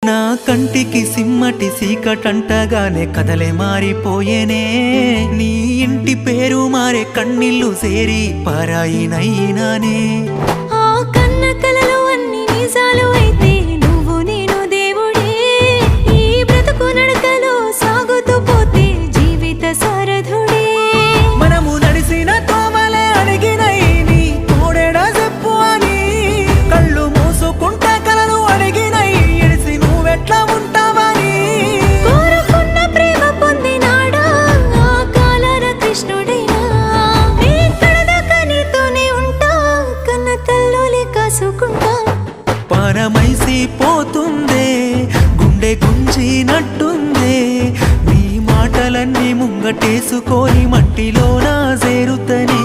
నా కంటికి సిమ్మటి సీకటంటగానే కదలే మారిపోయేనే నీ ఇంటి పేరు మారే కన్నీళ్ళు సేరి పారాయినైనానే ఆ కన్న కలలు అన్ని నిజాలు అయితే నువ్వు నేను దేవుడే ఈ బ్రతుకు నడకలో సాగుతూ పోతే జీవిత సారథుడే మనము నడిసిన తోమలే అడిగినై నీ తోడేడా చెప్పు అని కళ్ళు మూసుకుంటా కలలు అడిగినై ఎడిసి నువ్వెట్లా ఉంటావని కోరుకున్న ప్రేమ పొందినాడా ఆ కాలర కృష్ణుడైనా నీ కడదాకా నీతోనే ఉంటా కన్న తల్లులి కాసుకుంటా పరమైసి పోతుందే గుండె గుంజినట్టుందే నీ మాటలన్నీ ముంగటేసుకొని మట్టిలోనా చేరుతనే